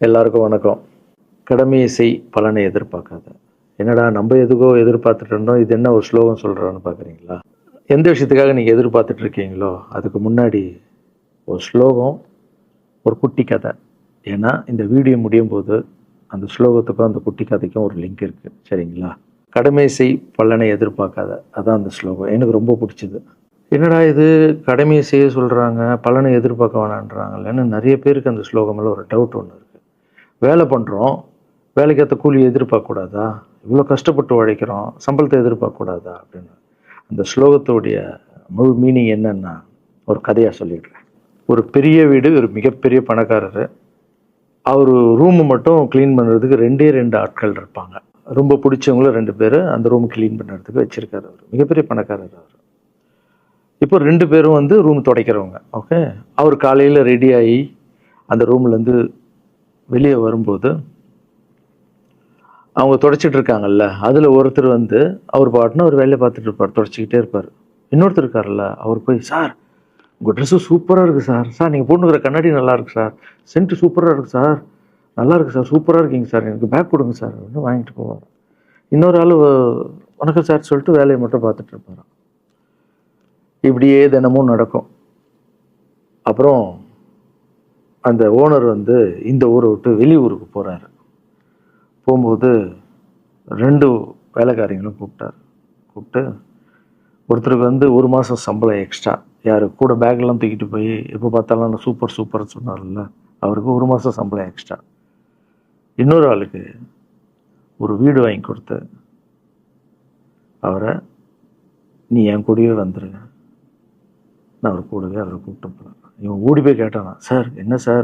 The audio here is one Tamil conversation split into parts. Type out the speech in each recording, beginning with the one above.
எல்லாருக்கும் வணக்கம். கடமையை செய் பலனை எதிர்பார்க்காத. என்னடா நம்ம எதுக்கோ எதிர்பார்த்துட்டு இருந்தோம், இது என்ன ஒரு ஸ்லோகம் சொல்கிறான்னு பார்க்குறீங்களா? எந்த விஷயத்துக்காக நீங்கள் எதிர்பார்த்துட்டு இருக்கீங்களோ அதுக்கு முன்னாடி ஒரு ஸ்லோகம், ஒரு குட்டி கதை. ஏன்னா இந்த வீடியோ முடியும் போது அந்த ஸ்லோகத்துக்கும் அந்த குட்டி கதைக்கும் ஒரு லிங்க் இருக்குது, சரிங்களா? கடமை செய் பலனை எதிர்பார்க்காத, அதான் அந்த ஸ்லோகம். எனக்கு ரொம்ப பிடிச்சிது. என்னடா இது கடமையை செய்ய சொல்கிறாங்க, பலனை எதிர்பார்க்க வேணான்றாங்கல்லன்னு நிறைய பேருக்கு அந்த ஸ்லோகமில் ஒரு டவுட் ஒன்று இருக்குது. வேலை பண்ணுறோம், வேலைக்கேற்ற கூலி எதிர்பார்க்கக்கூடாதா? இவ்வளோ கஷ்டப்பட்டு உழைக்கிறோம், சம்பளத்தை எதிர்பார்க்கக்கூடாதா அப்படின்னு. அந்த ஸ்லோகத்துடைய முழு மீனிங் என்னன்னா ஒரு கதையாக சொல்லிடுறேன். ஒரு பெரிய வீடு, ஒரு மிகப்பெரிய பணக்காரர். அவர் ரூமு மட்டும் க்ளீன் பண்ணுறதுக்கு ரெண்டு ஆட்கள் இருப்பாங்க. ரொம்ப பிடிச்சவங்களும் 2 பேர் அந்த ரூம் க்ளீன் பண்ணுறதுக்கு வச்சுருக்காரு. அவர் மிகப்பெரிய பணக்காரர். அவர் இப்போ 2 பேரும் வந்து ரூம் துடைக்கிறவங்க. ஓகே, அவர் காலையில் ரெடியாகி அந்த ரூம்லேருந்து வெளியே வரும்போது அவங்க துடைச்சிட்டு இருக்காங்கல்ல, அதில் ஒருத்தர் வந்து அவர் பாட்டுன்னு ஒரு வேலையை பார்த்துட்டு இருப்பார், துடைச்சிக்கிட்டே இருப்பார். இன்னொருத்தர் இருக்கார்ல, அவர் போய், சார் உங்கள் ட்ரெஸ்ஸு சூப்பராக இருக்குது சார், சார் நீங்கள் போட்டுக்கிற கண்ணாடி நல்லா இருக்கு சார், சென்ட்டு சூப்பராக இருக்குது சார், நல்லா இருக்குது சார், சூப்பராக இருக்கீங்க சார், எனக்கு பேக் கொடுங்க சார் அப்படின்னு வாங்கிட்டு போவார். இன்னொரு ஆள் வணக்கம் சார் சொல்லிட்டு வேலையை மட்டும் பார்த்துட்டு இருப்பார். இப்படியே தினமும் நடக்கும். அப்புறம் அந்த ஓனர் வந்து இந்த ஊரை விட்டு வெளியூருக்கு போகிறாரு. போகும்போது 2 வேலைக்காரங்களும் கூப்பிட்டு ஒருத்தருக்கு வந்து 1 மாதம் சம்பளம் எக்ஸ்ட்ரா, யார் கூட பேக்லாம் தூக்கிட்டு போய் எப்போ பார்த்தாலும் நான் சூப்பர்னு சொன்னார்ல, அவருக்கு 1 மாதம் சம்பளம் எக்ஸ்ட்ரா. இன்னொரு ஆளுக்கு ஒரு வீடு வாங்கி கொடுத்து அவரை, நீ என் கூடவே வந்துடுங்க, நான் அவர் கூடவே அவரை கூப்பிட்டு போகிறேன். இவன் ஓடி போய் கேட்டானா, சார் என்ன சார்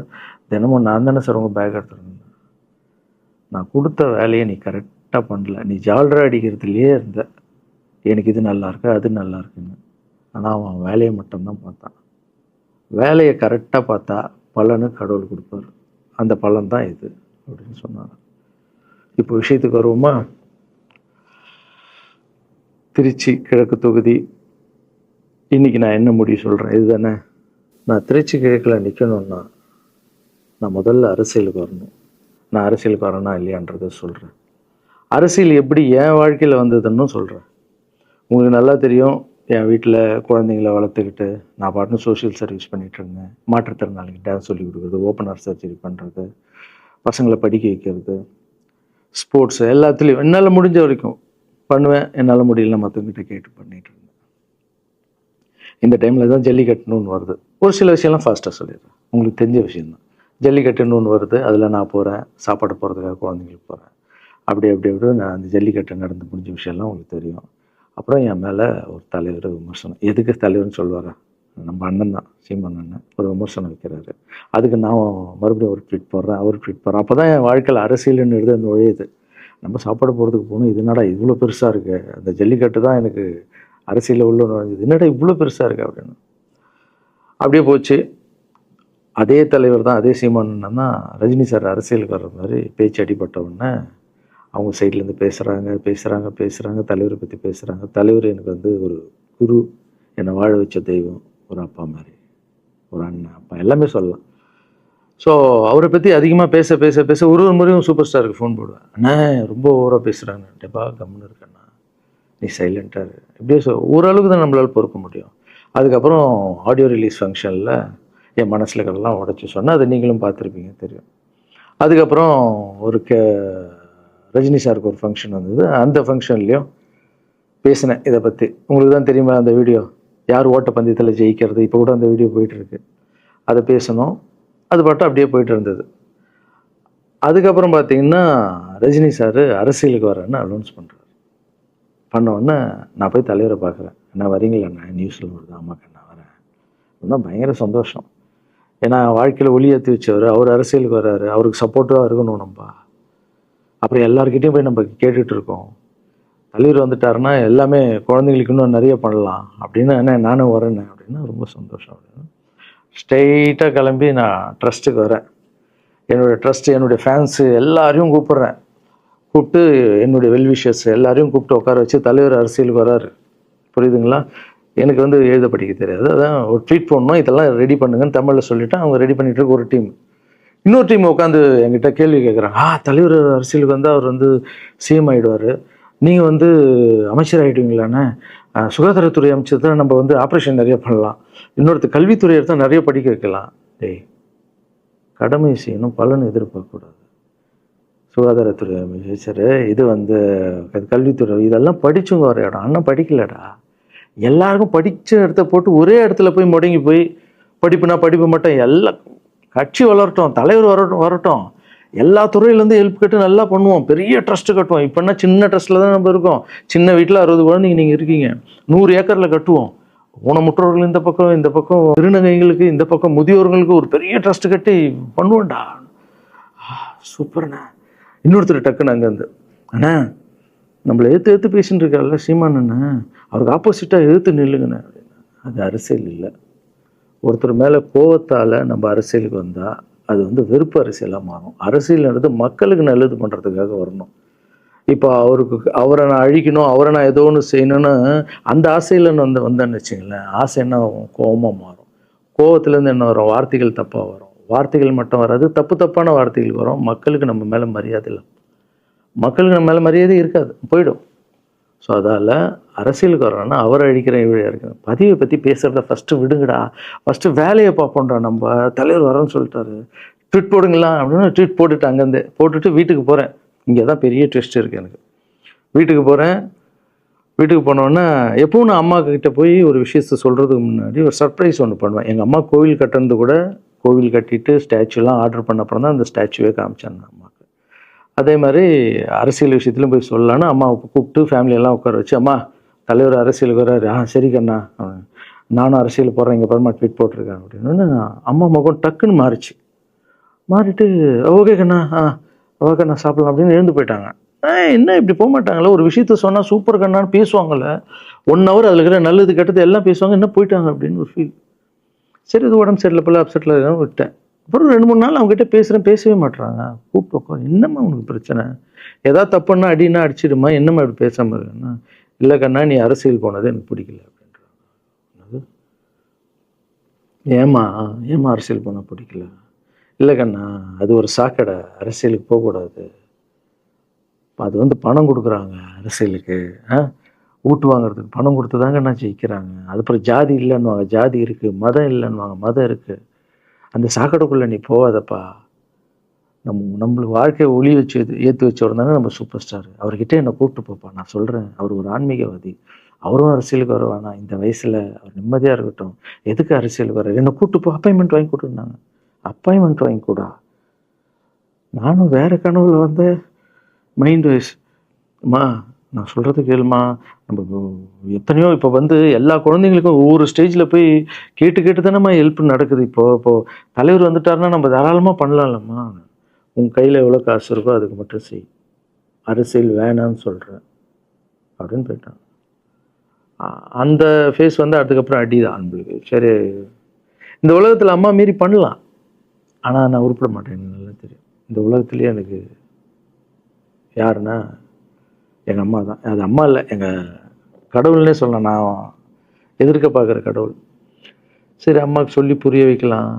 தினமும் நான் தானே சார் உங்கள் பேக் எடுத்துருந்தேன், நான் கொடுத்த வேலையை நீ கரெக்டாக பண்ணல, நீ ஜால்ரா அடிக்கிறதுலையே இருந்த, எனக்கு இது நல்லா இருக்கு அது நல்லா இருக்குன்னு. ஆனால் அவன் வேலையை மட்டும்தான் பார்த்தான். வேலையை கரெக்டாக பார்த்தா பலனு கடவுள் கொடுப்பார், அந்த பலன் தான் இது அப்படின்னு சொன்னார். இப்போ விஷயத்துக்கு வருவோமா? திருச்சி கிழக்கு தொகுதி. இன்னைக்கு நான் என்ன முடிவு சொல்கிறேன் இதுதானே. நான் திருச்சி கிழக்கில் நிற்கணும்னா நான் முதல்ல அரசியலுக்கு வரணும். நான் அரசியலுக்கு வரேனா இல்லையான்றதை சொல்கிறேன். அரசியல் எப்படி என் வாழ்க்கையில் வந்ததுன்னு சொல்கிறேன். உங்களுக்கு நல்லா தெரியும், என் வீட்டில் குழந்தைங்கள வளர்த்துக்கிட்டு நான் பாட்டுன்னு சோஷியல் சர்வீஸ் பண்ணிகிட்டு இருந்தேன். மாற்றுத்திறனாளிக்கு டான்ஸ் சொல்லி கொடுக்குறது, ஓப்பன் ஹார்ட் சர்ஜரி பண்ணுறது, பசங்களை படிக்க வைக்கிறது, ஸ்போர்ட்ஸு, எல்லாத்துலேயும் என்னால் முடிஞ்ச வரைக்கும் பண்ணுவேன். என்னால் முடியல மற்றவங்கிட்ட கேட்டு பண்ணிகிட்டு இருந்தேன். இந்த டைமில் தான் ஜல்லிக்கட்டுன்னு வருது. ஒரு சில விஷயம்லாம் ஃபாஸ்ட்டாக சொல்லிடுறேன், உங்களுக்கு தெரிஞ்ச விஷயந்தான். ஜல்லிக்கட்டுன்னு வருது, அதில் நான் போகிறேன், சாப்பாடு போகிறதுக்காக குழந்தைங்களுக்கு போகிறேன். அப்படி நான் அந்த ஜல்லிக்கட்டு நடந்து முடிஞ்ச விஷயம்லாம் உங்களுக்கு தெரியும். அப்புறம் என் மேலே ஒரு தலைவர் விமர்சனம், எதுக்கு தலைவர்னு சொல்லுவாரா, நம்ம அண்ணன் தான், சீமான் அண்ணன் ஒரு விமர்சனம் வைக்கிறாரு. அதுக்கு நான் மறுபடியும் ஒரு ட்வீட் போடுறேன், அவர் ட்வீட் போடுறேன். அப்போ தான் என் வாழ்க்கையில் அரசியல்னு எடுத்து நுழையுது. நம்ம சாப்பாடு போகிறதுக்கு போகணும், இது என்னடா இவ்வளோ பெருசாக இருக்குது, அந்த ஜல்லிக்கட்டு தான் எனக்கு அரசியலில் உள்ள நுழைஞ்சது, என்னடா இவ்வளோ பெருசாக இருக்குது அப்படின்னு. அப்படியே போச்சு. அதே தலைவர் தான், அதே சீமான் அண்ணன் தான் ரஜினி சார் அரசியலுக்கு வர்ற மாதிரி பேச்சு அடிபட்ட உடனே அவங்க சைட்லேருந்து பேசுகிறாங்க, தலைவரை பற்றி பேசுகிறாங்க. தலைவர் எனக்கு வந்து ஒரு குரு, என்னை வாழ வச்ச தெய்வம், ஒரு அப்பா மாதிரி, ஒரு அண்ணன், அப்பா எல்லாமே சொல்லலாம். ஸோ அவரை பற்றி அதிகமாக பேச ஒரு முறையும் சூப்பர் ஸ்டாருக்கு ஃபோன் போடுவேன், அண்ணா ரொம்ப ஓவராக பேசுகிறாங்க, டெப்பா கம்முன்னு இருக்கண்ணா, நீ சைலண்ட்டாக இரு, இப்படியே ஓரளவுக்கு தான் நம்மளால் பொறுக்க முடியும். அதுக்கப்புறம் ஆடியோ ரிலீஸ் ஃபங்க்ஷனில் என் மனசில் கடலாம் உடச்சி சொன்னேன், அதை நீங்களும் பார்த்துருப்பீங்க, தெரியும். அதுக்கப்புறம் ஒரு ரஜினி சாருக்கு ஒரு ஃபங்க்ஷன் வந்தது, அந்த ஃபங்க்ஷன்லேயும் பேசினேன் இதை பற்றி. உங்களுக்கு தான் தெரியுமா அந்த வீடியோ, யார் ஓட்டப்பந்தயத்தில் ஜெயிக்கிறது, இப்போ கூட அந்த வீடியோ போயிட்டுருக்கு. அதை பேசணும், அது பாட்டும் அப்படியே போயிட்டு இருந்தது. அதுக்கப்புறம் பார்த்தீங்கன்னா ரஜினி சார் அரசியலுக்கு வரேன்னு அனௌன்ஸ் பண்ணுறாரு. பண்ணோடனே நான் போய் தலைவரை பார்க்குறேன், என்ன வரீங்களா, நான் நியூஸில் வருது, ஆமாக்கா நான் வரேன். இன்னும் பயங்கர சந்தோஷம். ஏன்னா வாழ்க்கையில் ஒளி ஏற்றி வச்சவர், அவர் அரசியலுக்கு வர்றாரு, அவருக்கு சப்போர்ட்டிவாக இருக்கணும் நம்ம. அப்புறம் எல்லாருக்கிட்டையும் போய் நம்ம கேட்டுட்ருக்கோம், தலைவர் வந்துட்டாருன்னா எல்லாமே குழந்தைங்களுக்கு இன்னும் நிறைய பண்ணலாம் அப்படின்னு, என்ன நானும் வரேன்னு அப்படின்னா ரொம்ப சந்தோஷம் அப்படின்னு ஸ்ட்ரெயிட்டாக கிளம்பி நான் ட்ரஸ்ட்டுக்கு வரேன். என்னுடைய ட்ரஸ்ட்டு, என்னுடைய ஃபேன்ஸு எல்லாரையும் கூப்பிட்டு என்னுடைய வெல்விஷர்ஸ் எல்லாரையும் கூப்பிட்டு உட்கார வச்சு தலைவர் அரசியலுக்கு வராரு. புரியுதுங்களா? எனக்கு வந்து எழுத படிக்க தெரியாது, அதான் ஒரு ட்வீட் பண்ணணும், இதெல்லாம் ரெடி பண்ணுங்கன்னு தமிழில் சொல்லிவிட்டு அவங்க ரெடி பண்ணிட்டு இருக்க ஒரு டீம். இன்னொரு டீம் உட்காந்து என்கிட்ட கேள்வி கேட்குறாங்க. தலைவர் அரசியலுக்கு வந்து அவர் வந்து சிஎம் ஆகிடுவார், நீங்கள் வந்து அமைச்சர் ஆகிடுவீங்களாண்ணே, சுகாதாரத்துறை அமைச்சர் தான் நம்ம வந்து ஆப்ரேஷன் நிறைய பண்ணலாம், இன்னொருத்தர் கல்வித்துறை எடுத்தால் நிறைய படிக்க வைக்கலாம். டேய், கடமை செய்யணும், பலன் எதிர்பார்க்கக்கூடாது. சுகாதாரத்துறை அமைச்சர், இது வந்து கல்வித்துறை, இதெல்லாம் படிச்சுங்க வர இடம். அண்ணன் படிக்கலடா. எல்லாருக்கும் படித்த இடத்த போட்டு ஒரே இடத்துல போய் முடங்கி போய் படிப்புனா படிப்பு மட்டும், எல்லாம் கட்சி வளரட்டும், தலைவர் வரட்டும், எல்லா துறையிலேருந்து ஹெல்ப் கேட்டு நல்லா பண்ணுவோம், பெரிய ட்ரஸ்ட்டு கட்டுவோம். இப்போனா சின்ன ட்ரஸ்ட்டில் தான் நம்ம இருக்கோம். சின்ன வீட்டில் 60 குழந்தைங்க நீங்கள் இருக்கீங்க, 100 ஏக்கரில் கட்டுவோம். ஊனமுற்றோர்கள் இந்த பக்கம் திருநங்கைகளுக்கு, இந்த பக்கம் முதியோர்களுக்கு ஒரு பெரிய ட்ரஸ்ட்டு கட்டி பண்ணுவோம்டா. சூப்பர்ண்ணா. இன்னொருத்தர் டக்குன்னு அங்கேருந்து, அண்ணா நம்மளை ஏற்று பேசின்னு இருக்கார்ல சீமான் அண்ணா, அவருக்கு ஆப்போசிட்டாக எதிர்த்து நில்லுங்கண்ணே அப்படின்னா. அது அரசியல் இல்லை. ஒருத்தர் மேலே கோவத்தால் நம்ம அரசியலுக்கு வந்தால் அது வந்து வெறுப்பு அரசியலாக மாறும். அரசியல்ன்றது மக்களுக்கு நல்லது பண்ணுறதுக்காக வரணும். இப்போ அவரை நான் அழிக்கணும், அவரை நான் ஏதோ ஒன்று செய்யணும்னு அந்த ஆசையில் வந்தேன்னு வச்சுங்களேன், ஆசை என்ன ஆகும், கோபமாக மாறும். கோவத்துலேருந்து என்ன வரும், வார்த்தைகள் தப்பாக வரும். வார்த்தைகள் மட்டும் வராது, தப்பான வார்த்தைகள் வரும். மக்களுக்கு நம்ம மேலே மரியாதை இல்லை, மக்களுக்கு நம்ம மேலே மரியாதை இருக்காது, போயிடும். ஸோ அதால் அரசியலுக்கு வரணும்னா அவரை அழிக்கிற இவழியாக இருக்குது. பதிவை பற்றி பேசுகிறத ஃபஸ்ட்டு விடுங்கடா, ஃபஸ்ட்டு வேலையை பார்ப்போம்டா. நம்ம தலைவர் வரேன்னு சொல்லிட்டாரு, ட்வீட் போடுங்களா அப்படின்னு ட்வீட் போட்டுட்டு அங்கேருந்து போட்டுட்டு வீட்டுக்கு போகிறேன். இங்கே தான் பெரிய ட்விஸ்ட் இருக்குது எனக்கு. வீட்டுக்கு போகிறேன். வீட்டுக்கு போனோன்னா எப்பவும் நான் அம்மா கிட்டே போய் ஒரு விஷயத்த சொல்கிறதுக்கு முன்னாடி ஒரு சர்ப்ரைஸ் ஒன்று பண்ணுவேன். எங்கள் அம்மா கோவில் கட்டுறது கூட, கோவில் கட்டிட்டு ஸ்டாச்சுலாம் ஆர்டர் பண்ண அப்புறம் தான் அந்த ஸ்டாச்சுவே காமிச்சாங்க அம்மாவுக்கு. அதே மாதிரி அரசியல் விஷயத்துலையும் போய் சொல்லலான்னு அம்மாவை கூப்பிட்டு ஃபேமிலியெல்லாம் உட்கார வச்சு, அம்மா தலைவர் அரசியலுக்கு வர்றாரு, சரி கண்ணா, நானும் அரசியல் போடுறேன், இங்கே பரமா ட்வீட் போட்டிருக்கேன் அப்படின்னு. அம்மா முகம் டக்குன்னு மாறிட்டு ஓகே கண்ணா, ஓகே கண்ணா சாப்பிடலாம் அப்படின்னு எழுந்து போயிட்டாங்க. என்ன இப்படி போக மாட்டாங்களே, ஒரு விஷயத்த சொன்னால் சூப்பர் கண்ணான்னு பேசுவாங்கள்ல, 1 ஹவர் அதில் இருக்கிற நல்லது கெட்டது எல்லாம் பேசுவாங்க, என்ன போயிட்டாங்க அப்படின்னு ஒரு ஃபீல். சரி, இது உடம்பு சரியில்லை போல, அப்செட்டில் இருக்கான்னு விட்டேன். அப்புறம் 2-3 நாள் அவங்ககிட்ட பேசவே மாட்டுறாங்க. கூப்பிட்டு உட்காரு, என்னம்மா உனக்கு பிரச்சனை, ஏதாவது தப்புன்னா அடின்னா அடிச்சிடுமா, என்னம்மா இப்படி பேசாமல் இருக்குன்னா, இல்லை கண்ணா நீ அரசியல் போனது எனக்கு பிடிக்கல அப்படின்றாங்க. ஏமா அரசியல் போன பிடிக்கல? இல்லை கண்ணா, அது ஒரு சாக்கடை, அரசியலுக்கு போகக்கூடாது, அது வந்து பணம் கொடுக்குறாங்க அரசியலுக்கு, ஓட்டு வாங்குறதுக்கு பணம் கொடுத்து தாங்க நான் ஜெயிக்கிறாங்க. அதுக்கப்புறம் ஜாதி இல்லைன்னுவாங்க, ஜாதி இருக்குது, மதம் இல்லைன்னுவாங்க, மதம் இருக்குது, அந்த சாக்கடைக்குள்ளே நீ போகாதப்பா. நம்மளுக்கு வாழ்க்கையை ஒளி வச்சு ஏற்றி வச்சவர் தானே நம்ம சூப்பர் ஸ்டார், அவர்கிட்ட என்னை கூப்பிட்டு போப்பா, நான் சொல்கிறேன், அவர் ஒரு ஆன்மீகவாதி, அவரும் அரசியலுக்கு வருவானா, இந்த வயசில் அவர் நிம்மதியாக இருக்கட்டும், எதுக்கு அரசியலுக்கு வர, என்னை கூப்பிட்டு போ, அப்பாயின்மெண்ட் வாங்கி கொடுத்துருந்தாங்க. அப்பாயின்மெண்ட் வாங்கி கூடா, நானும் வேறு கனவுல வந்து மைண்ட் வைஸ், அம்மா நான் சொல்கிறது கேளுமா, நம்ம எத்தனையோ இப்போ வந்து எல்லா குழந்தைங்களுக்கும் ஒவ்வொரு ஸ்டேஜில் போய் கேட்டு தானேம்மா ஹெல்ப் நடக்குது. இப்போது தலைவர் வந்துட்டாருன்னா நம்ம தாராளமாக பண்ணலாம்லம்மா, உன் கையில் எவ்வளோ காசு இருக்கோ அதுக்கு மட்டும் செய், அரசியல் வேணான்னு சொல்கிறேன் அப்படின்னு போயிட்டான். அந்த ஃபேஸ் வந்து அதுக்கப்புறம் அடிதான் நம்மளுக்கு. சரி, இந்த உலகத்தில் அம்மா மீறி பண்ணலாம், ஆனால் நான் உருப்பிட மாட்டேன், எனக்கு நல்லா தெரியும். இந்த உலகத்துலேயே எனக்கு யாருன்னா எங்கள் அம்மா தான். அது அம்மா இல்லை, எங்கள் கடவுள்னே சொல்லலாம், நான் எதிர்க்க பார்க்குற கடவுள். சரி, அம்மாவுக்கு சொல்லி புரிய வைக்கலாம்,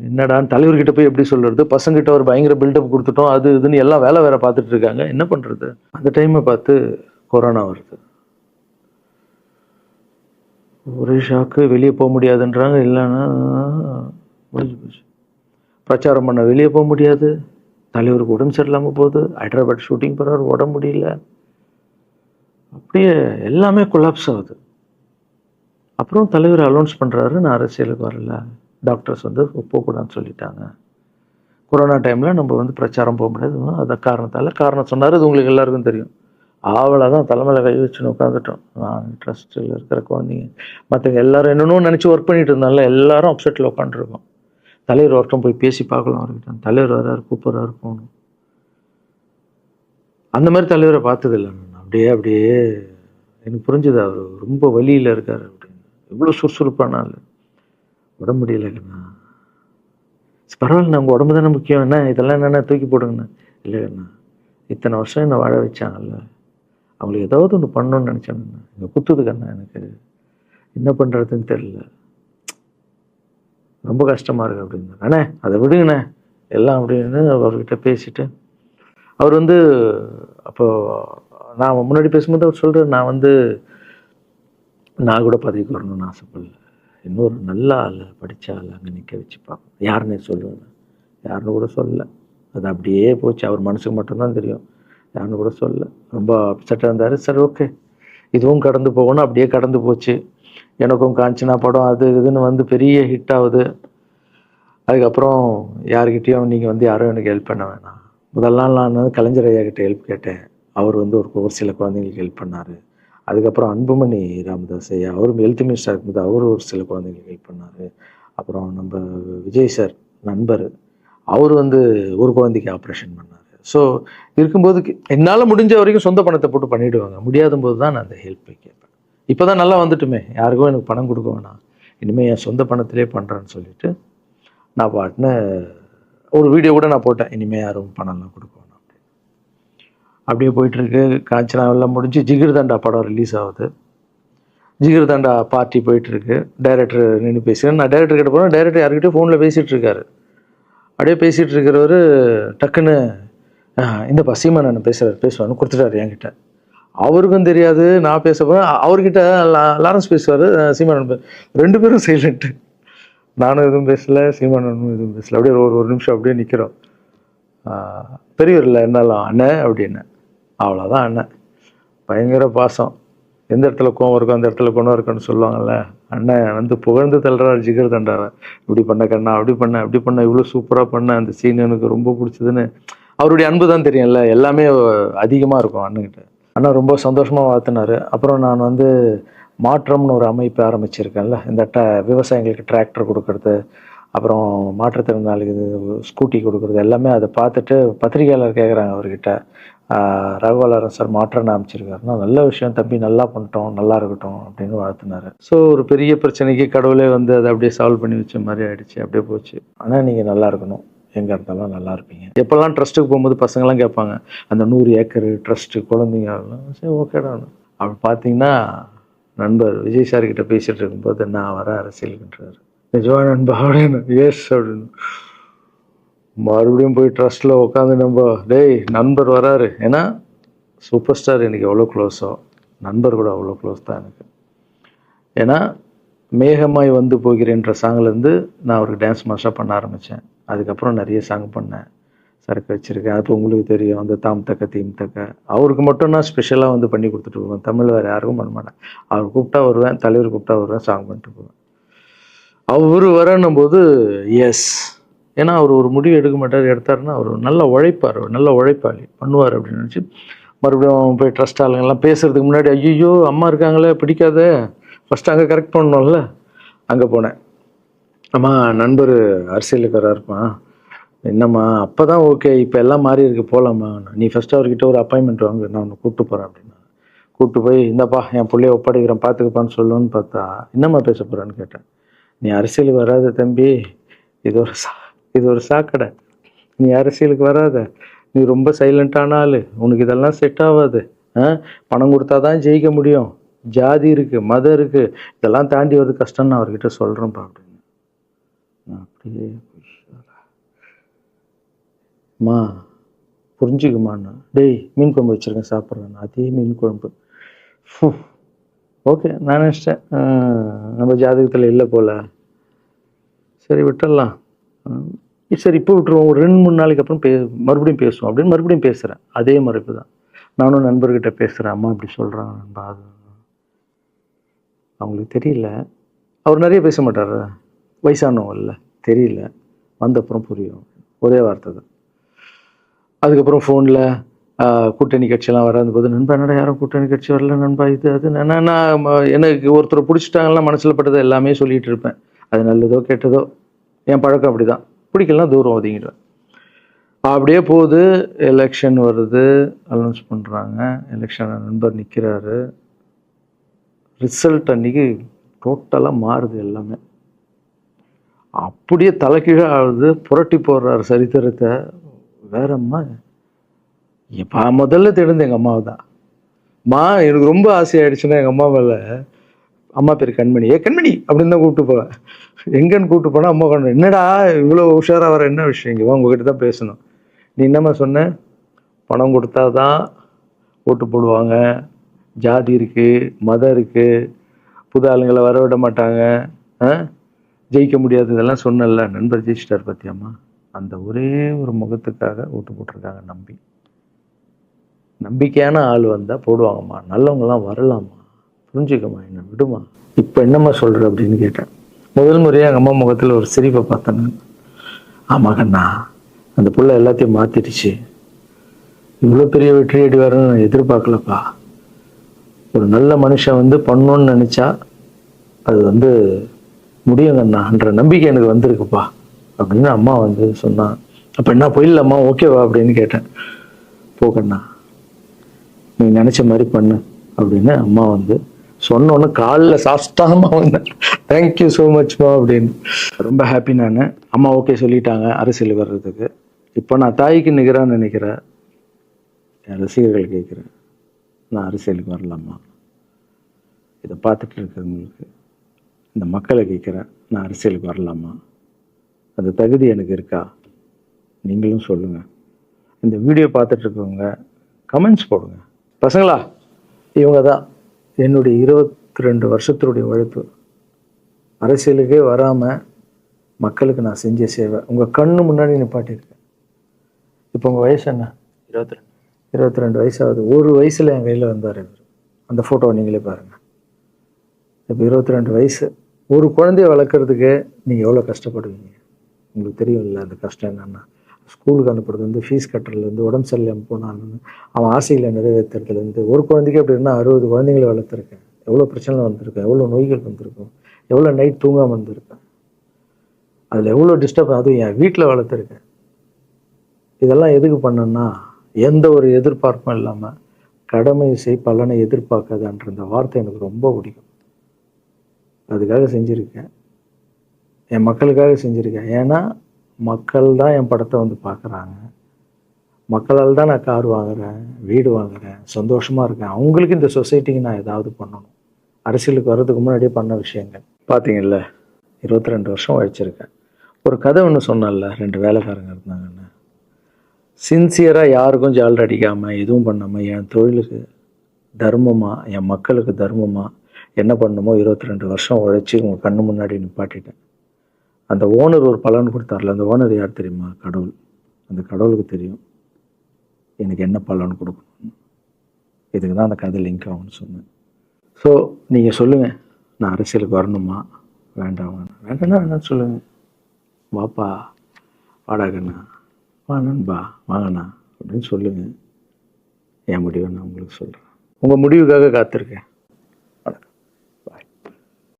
என்னடான்னு தலைவர்கிட்ட போய் எப்படி சொல்கிறது, பசங்கிட்ட ஒரு பயங்கர பில்டப் கொடுத்துட்டோம், அது இதுன்னு எல்லாம் வேற பார்த்துட்டு இருக்காங்க, என்ன பண்ணுறது. அந்த டைமை பார்த்து கொரோனா வருது, ஒரே ஷாக்கு, வெளியே போக முடியாதுன்றாங்க, இல்லைன்னா முடிஞ்சு போச்சு. பிரச்சாரம் பண்ண வெளியே போக முடியாது, தலைவருக்கு உடம்பு சரியில்லாமல் போகுது, ஹைதராபாத் ஷூட்டிங் போகிறார், உடம்பு முடியல, அப்படியே எல்லாமே கொலாப்ஸ் ஆகுது. அப்புறம் தலைவர் அலௌன்ஸ் பண்ணுறாரு, நான் அரசியலுக்கு வரல, டாக்டர்ஸ் வந்து போகக்கூடாதுன்னு சொல்லிட்டாங்க, கொரோனா டைமில் நம்ம வந்து பிரச்சாரம் போக முடியாது, அதை காரணம் சொன்னார், அது உங்களுக்கு எல்லாருக்கும் தெரியும். ஆவலை தான் தலைமையில் கை வச்சுன்னு உட்காந்துட்டோம். நான் ட்ரஸ்ட்டில் இருக்கிற குழந்தைங்க மற்றவங்க எல்லாரும் என்னென்னோ நினச்சி ஒர்க் பண்ணிட்டு இருந்தால எல்லாரும் அப்செட்டில் உட்காந்துருக்கோம். தலைவர் ஒருத்தம் போய் பேசி பார்க்கலாம் அவர்கிட்ட, தலைவர் வர்றாரு, கூப்பிட்றாரு, போகணும். அந்த மாதிரி தலைவரை பார்த்ததில்லை நான். அப்படியே எனக்கு புரிஞ்சுது, அவர் ரொம்ப வலியில் இருக்கார் அப்படின்னு. எவ்வளோ சுறுசுறுப்பானால உடம்பு முடியலைங்கண்ணா, பரவாயில்ல, உங்கள் உடம்பு தானே முக்கியம், என்ன இதெல்லாம் என்னென்ன தூக்கி போடுங்கண்ணா. இல்லைங்கண்ணா, இத்தனை வருஷம் என்னை வாழ வச்சாங்கல்ல, அவங்களுக்கு ஏதாவது ஒன்று பண்ணணும்னு நினச்சாங்கண்ணா, இங்கே குத்துதுக்கண்ணா, எனக்கு என்ன பண்ணுறதுன்னு தெரியல, ரொம்ப கஷ்டமாக இருக்குது அப்படின்னா. அண்ணே அதை விடுங்கண்ணே, எல்லாம் அப்படின்னு அவர்கிட்ட பேசிட்டு அவர் வந்து அப்போ நான் முன்னாடி பேசும்போது அவர் சொல்கிறார், நான் கூட பதவிக்கு வரணும்னு ஆசைப்படல, இன்னொரு நல்ல ஆள் படித்த ஆள் அங்கே நிற்க வச்சு பார்ப்போம். யாருன்னே சொல்லுவேன், யாருன்னு கூட சொல்லலை. அது அப்படியே போச்சு. அவர் மனசுக்கு மட்டும்தான் தெரியும், யாருன்னு கூட சொல்லலை. ரொம்ப அப்செட்டாக இருந்தார். சரி ஓகே, இதுவும் கடந்து போகணும். அப்படியே கடந்து போச்சு. எனக்கும் காஞ்சனா படம் அது இதுன்னு பெரிய ஹிட் ஆகுது. அதுக்கப்புறம் யாருக்கிட்டேயும் நீங்கள் யாரும் எனக்கு ஹெல்ப் பண்ண வேணாம். முதல் நாள் நான் கலைஞர் ஐயா கிட்ட ஹெல்ப் கேட்டேன். அவர் ஒரு சில குழந்தைங்களுக்கு ஹெல்ப் பண்ணார். அதுக்கப்புறம் அன்புமணி ராமதாஸ் ஐயா, அவரும் ஹெல்த் மினிஸ்டர் இருக்கும்போது அவர் ஒரு சில குழந்தைங்களுக்கு ஹெல்ப் பண்ணார். அப்புறம் நம்ம விஜய் சார் நண்பர், அவர் ஒரு குழந்தைக்கு ஆப்ரேஷன் பண்ணார். ஸோ இருக்கும்போது என்னால் முடிஞ்ச வரைக்கும் சொந்த பணத்தை போட்டு பண்ணிவிடுவாங்க. முடியாத போது தான் நான் அந்த ஹெல்ப்பை கேட்பேன். இப்போ தான் நல்லா வந்துட்டுமே, யாருக்கும் எனக்கு பணம் கொடுக்க வேணாம், இனிமேல் என் சொந்த பணத்திலே பண்ணுறேன்னு சொல்லிட்டு நான் பாட்டுன்னு ஒரு வீடியோ கூட நான் போட்டேன், இனிமேல் யாரும் பணம்லாம் கொடுக்க வேணாம் அப்படின்னு. அப்படியே போயிட்டுருக்கு. காஞ்சனா எல்லாம் முடிஞ்சு ஜிகிர் தண்டா படம் ரிலீஸ் ஆகுது. ஜிகிர் தண்டா பார்ட்டி போயிட்டுருக்கு. டைரக்டர் நின்று பேசுகிறேன். நான் டைரக்டர் கிட்ட போகிறேன். டைரக்டர் யார்கிட்டயும் ஃபோனில் பேசிகிட்டு இருக்காரு. அப்படியே பேசிகிட்டு இருக்கிறவர் டக்குன்னு இந்தப்பா சீமானன் பேசுவான்னு கொடுத்துட்டாரு என்கிட்ட. அவருக்கும் தெரியாது நான் பேச போகிறேன். அவர்கிட்ட லாரன்ஸ் பேசுவார், சீமானன் ரெண்டு பேரும் சைலண்ட்டு. நானும் எதுவும் பேசலை, சீமானனும் எதுவும் பேசலை. அப்படியே ஒரு நிமிஷம் அப்படியே நிற்கிறோம். பெரியவர் இல்லை என்னாலும் அண்ணன் அப்படின்னு. அவ்வளோதான் அண்ணன். பயங்கர பாசம். எந்த இடத்துல கோவம் இருக்கும் அந்த இடத்துல குணம் இருக்குன்னு சொல்லுவாங்கள்ல. அண்ணன் புகழ்ந்து தள்ளுறாரு ஜிகர் தண்டாவை. இப்படி பண்ண கண்ணா, அப்படி பண்ண இவ்வளோ சூப்பராக பண்ண, அந்த சீன் எனக்கு ரொம்ப பிடிச்சதுன்னு. அவருடைய அன்பு தான் தெரியும்ல, எல்லாமே அதிகமாக இருக்கும் அண்ணன்கிட்ட. அண்ணா ரொம்ப சந்தோஷமாக வாழ்த்தினார். அப்புறம் நான் மாற்றம்னு ஒரு அமைப்பு ஆரம்பிச்சிருக்கேன்ல, இந்த விவசாயிகளுக்கு டிராக்டர் கொடுக்கறது, அப்புறம் மாற்றுத்திறனாளிக்கு ஸ்கூட்டி கொடுக்குறது, எல்லாமே அதை பார்த்துட்டு பத்திரிகையாளர் கேட்குறாங்க அவர்கிட்ட, ரகுவலரன் சார் மாற்றம்னு அமைச்சிருக்காருன்னா, நல்ல விஷயம் தம்பி, நல்லா பண்ணிட்டோம், நல்லா இருக்கட்டும் அப்படின்னு வாழ்த்தினார். ஸோ ஒரு பெரிய பிரச்சனைக்கு கடவுளே அதை அப்படியே சால்வ் பண்ணி வச்ச மாதிரி ஆயிடுச்சு. அப்படியே போச்சு. ஆனால் நீங்கள் நல்லா இருக்கணும், எங்கே இருந்தாலும் நல்லா இருப்பீங்க. எப்போல்லாம் ட்ரஸ்ட்டுக்கு போகும்போது பசங்களாம் கேட்பாங்க, அந்த 100 ஏக்கர் ட்ரஸ்ட்டு குழந்தைங்க, சரி ஓகேடா. அப்படி பார்த்தீங்கன்னா நண்பர் விஜய் சார் கிட்ட பேசிட்டு இருக்கும்போது நான் வர அரசியலுக்குன்றாரு. நிஜமா நண்பா அப்படின்னு. எஸ் அப்படின்னு. மறுபடியும் போய் ட்ரஸ்ட்டில் உட்காந்து டேய் நண்பர் வராரு. ஏன்னா சூப்பர் ஸ்டார் எனக்கு எவ்வளோ க்ளோஸோ, நண்பர் கூட அவ்வளோ க்ளோஸ் தான் எனக்கு. ஏன்னா மேகமாய் வந்து போகிறேன்ற சாங்லேருந்து நான் அவருக்கு டான்ஸ் மாஸ்டராக பண்ண ஆரம்பித்தேன். அதுக்கப்புறம் நிறைய சாங் பண்ணேன், சரக்கு வச்சுருக்கேன். அப்போ உங்களுக்கு தெரியும், அந்த தாம் தக்க தீம் தக்க அவருக்கு மட்டும் நான் ஸ்பெஷலாக பண்ணி கொடுத்துட்டு போவேன். தமிழ் வேறு யாருக்கும் பண்ண மாட்டேன். அவர் கூப்பிட்டா வருவேன், தலைவர் கூப்பிட்டா வருவேன், சாங் பண்ணிட்டு போவேன். அவர் வரணும் போது எஸ், ஏன்னா அவர் ஒரு முடிவு எடுக்க மாட்டார், எடுத்தாருன்னா அவர் நல்லா உழைப்பார், நல்ல உழைப்பாளி, பண்ணுவார் அப்படின்னு நினச்சி மறுபடியும் போய் ட்ரஸ்ட் ஆளுங்கெல்லாம் பேசுறதுக்கு முன்னாடி, ஐயோ அம்மா இருக்காங்களே பிடிக்காத, ஃபஸ்ட்டு அங்கே கரெக்ட் பண்ணணும்ல, அங்கே போனேன். அம்மா நண்பர் அரசியலுக்கு வராருப்பா, என்னம்மா அப்போ தான் ஓகே, இப்போ எல்லாம் மாறி இருக்கு, போகலாமா, நீ ஃபஸ்ட்டு அவர்கிட்ட ஒரு அப்பாயின்மெண்ட் வாங்க, நான் உன்னை கூப்பிட்டு போகிறேன் அப்படின்னா. கூப்பிட்டு போய் இந்தப்பா என் பிள்ளைய ஒப்படைக்கிறேன் பார்த்துக்கப்பான்னு சொல்லுன்னு பார்த்தா, என்னம்மா பேச போகிறான்னு கேட்டேன். நீ அரசியலுக்கு வராத தம்பி, இது ஒரு சாக்கடை, நீ அரசியலுக்கு வராத, நீ ரொம்ப சைலண்டான ஆள், உனக்கு இதெல்லாம் செட் ஆகாது, பணம் கொடுத்தா தான் ஜெயிக்க முடியும், ஜாதி இருக்குது, மதம் இருக்குது, இதெல்லாம் தாண்டி வருது கஷ்டம்னு நான் அவர்கிட்ட சொல்கிறேன்ப்பா அப்படின்னு. அப்படியே மா புரிஞ்சுக்குமாண்ணா, டேய் மீன் குழம்பு வச்சுருக்கேன் சாப்பிட்றேன், அதே மீன் குழம்பு. ஓகே நான் நினச்சிட்டேன் நம்ம ஜாதகத்தில் இல்லை போல், சரி விட்டுடலாம், சரி இப்போ விட்டுருவோம், ஒரு 2-3 நாளைக்கு அப்புறம் மறுபடியும் பேசுவோம் அப்படின்னு மறுபடியும் பேசுகிறேன். அதே மறுப்பு தான். நானும் நண்பர்கிட்ட பேசுகிறேன், அம்மா இப்படி சொல்கிறாங்க நண்பா, அது அவங்களுக்கு தெரியல, அவர் நிறைய பேச மாட்டார், வயசானவங்க இல்லை, தெரியல, வந்தப்புறம் புரியும், ஒரே வார்த்தை தான். அதுக்கப்புறம் ஃபோனில் கூட்டணி கட்சியெல்லாம் வராது போது, நண்பா என்னடா யாரும் கூட்டணி கட்சி வரல நண்பா, இது அது நான் எனக்கு ஒருத்தரை பிடிச்சிட்டாங்கலாம் மனசில் பட்டதை எல்லாமே சொல்லிகிட்டு இருப்பேன். அது நல்லதோ கெட்டதோ, என் பழக்கம் அப்படி தான், பிடிக்கலாம் தூரம் ஒதுங்கிடுவேன். அப்படியே போகுது. எலெக்ஷன் வருது, அனௌன்ஸ் பண்ணுறாங்க, எலெக்ஷன் நண்பர் நிற்கிறாரு. ரிசல்ட் அன்றைக்கி டோட்டலாக மாறுது எல்லாமே, அப்படியே தலைக்கீழே ஆகுது, புரட்டி போடுறாரு சரித்திரத்தை. வேறம்மா எப்போ முதல்ல தெரிந்து எங்கள் அம்மாவை தான். எனக்கு ரொம்ப ஆசையாயிடுச்சுன்னா எங்கள் அம்மா மேலே அம்மா பேர் கண்மணி. கண்மணி அப்படின்னு தான் கூப்பிட்டு போவேன். எங்கன்னு கூப்பிட்டு போனால் அம்மா கொண்டு என்னடா இவ்வளோ உஷாராக வர, என்ன விஷயம், இங்கே உங்ககிட்ட தான் பேசணும். நீ என்னம்மா சொன்ன, பணம் கொடுத்தா தான் ஓட்டு போடுவாங்க, ஜாதி இருக்குது, மதம் இருக்குது, புது ஆளுங்களை வர விட மாட்டாங்க, ஜெயிக்க முடியாது, இதெல்லாம் சொன்னல. நண்பர் ஜெயிச்சிட்டார் பார்த்தியாம்மா. அந்த ஒரே ஒரு முகத்துக்காக ஓட்டு போட்டிருக்காங்க. நம்பிக்கையான ஆள் வந்தால் போடுவாங்கம்மா, நல்லவங்களாம் வரலாமா, புரிஞ்சுக்கம்மா, என்ன விடுமா. இப்போ என்னம்மா சொல்கிற அப்படின்னு கேட்டேன். முதல் முறையாக எங்கள் அம்மா முகத்தில் ஒரு சிரிப்பை பார்த்தேன். ஆமாங்கண்ணா, அந்த புள்ள எல்லாத்தையும் மாற்றிடுச்சு, இவ்வளோ பெரிய வெற்றி அடி வரணும்னு நான் எதிர்பார்க்கலப்பா. ஒரு நல்ல மனுஷன் வந்து பண்ணணும்னு நினச்சா அது முடியுங்கண்ணான்ற நம்பிக்கை எனக்கு வந்திருக்குப்பா அப்படின்னு அம்மா சொன்னான். அப்போ என்ன போயிடலாமா, ஓகேவா அப்படின்னு கேட்டேன். போகண்ணா, நீ நினச்ச மாதிரி பண்ணு அப்படின்னு அம்மா சொன்னோன்னு காலில் சாஸ்தாகமாக வந்தேன். தேங்க்யூ ஸோ மச்மா அப்படின்னு. ரொம்ப ஹாப்பி நான். அம்மா ஓகே சொல்லிட்டாங்க அரசியல் வர்றதுக்கு. இப்போ நான் தாய்க்கு நிகரான்னு நினைக்கிறேன். என் ரசிகர்கள் கேட்குறேன், நான் அரசியலுக்கு வரலாமா? இதை பார்த்துட்டு இருக்கிறவங்களுக்கு, இந்த மக்களை கேட்குறேன், நான் அரசியலுக்கு வரலாமா? அந்த தகுதி எனக்கு இருக்கா? நீங்களும் சொல்லுங்கள். இந்த வீடியோ பார்த்துட்டு இருக்கவங்க கமெண்ட்ஸ் போடுங்க. பசங்களா, இவங்க தான் என்னுடைய 22 வருஷத்தினுடைய உழைப்பு. அரசியலுக்கே வராமல் மக்களுக்கு நான் செஞ்ச சேவை உங்கள் கண்ணு முன்னாடி நிப்பாட்டியிருக்கேன். இப்போ உங்கள் வயசு என்ன? 22 வயசாகுது. ஒரு வயசில் என் கையில் வந்தார் இவர். அந்த ஃபோட்டோவை நீங்களே பாருங்கள். இப்போ 22 வயசு. ஒரு குழந்தைய வளர்க்குறதுக்கு நீங்கள் எவ்வளோ கஷ்டப்படுவீங்க உங்களுக்கு தெரியும் இல்லை? அந்த கஷ்டம் என்னென்னா, ஸ்கூலுக்கு அனுப்புறது ஃபீஸ் கட்டுறதுலேருந்து, உடம்பு சரியில்லாமல் போனான்னு அவன் ஆசைகளை நிறைவேற்றுறதுலேருந்து, ஒரு குழந்தைக்கு அப்படின்னா 60 குழந்தைங்களை வளர்த்துருக்கேன். எவ்வளோ பிரச்சனை வந்திருக்கேன், எவ்வளோ நோய்கள் வந்திருக்கும், எவ்வளோ நைட் தூங்காமல் வந்திருக்கேன், அதில் எவ்வளோ டிஸ்டர்ப், அதுவும் என் வீட்டில் வளர்த்துருக்கேன். இதெல்லாம் எதுக்கு பண்ணேன்னா, எந்த ஒரு எதிர்பார்ப்பும் இல்லாமல் கடமை செய் பலனை எதிர்பார்க்காதான்ற இந்த வார்த்தை எனக்கு ரொம்ப பிடிக்கும். அதுக்காக செஞ்சுருக்கேன், என் மக்களுக்காக செஞ்சுருக்கேன். ஏன்னா மக்கள் தான் என் படத்தை பார்க்குறாங்க. மக்களால் தான் நான் கார் வாங்குகிறேன், வீடு வாங்குகிறேன், சந்தோஷமாக இருக்கேன். அவங்களுக்கு இந்த சொசைட்டிக்கு நான் ஏதாவது பண்ணணும். அரசியலுக்கு வர்றதுக்கு முன்னாடியே பண்ண விஷயங்கள் பார்த்தீங்கல்ல. 22 வருஷம் உழைச்சிருக்கேன். ஒரு கதை ஒன்று சொன்னால, 2 வேலைக்காரங்க இருந்தாங்கன்னு. சின்சியராக யாருக்கும் ஜால்ரா அடிக்காமல் எதுவும் பண்ணாமல் என் தொழிலுக்கு தர்மமாக, என் மக்களுக்கு தர்மமாக என்ன பண்ணணுமோ 22 வருஷம் உழைச்சி உங்கள் கண்ணு முன்னாடி நிப்பாட்டிட்டேன். அந்த ஓனர் ஒரு பலன் கொடுத்தார்ல, அந்த ஓனர் யார் தெரியுமா? கடவுள். அந்த கடவுளுக்கு தெரியும் எனக்கு என்ன பலன் கொடுக்கணும். இதுக்கு தான் அந்த கதை லிங்க் ஆகும்னு சொன்னேன். ஸோ நீங்கள் சொல்லுங்கள், நான் அரசியலுக்கு வரணுமா வேண்டாம்? வேண்டாம்னா வேணான்னு சொல்லுங்கள். வாப்பா, வாடாகண்ணா, வா நண்பா, வாங்கண்ணா அப்படின்னு சொல்லுங்கள். என் முடிவை நான் உங்களுக்கு சொல்கிறேன். உங்கள் முடிவுக்காக காத்திருக்கேன்.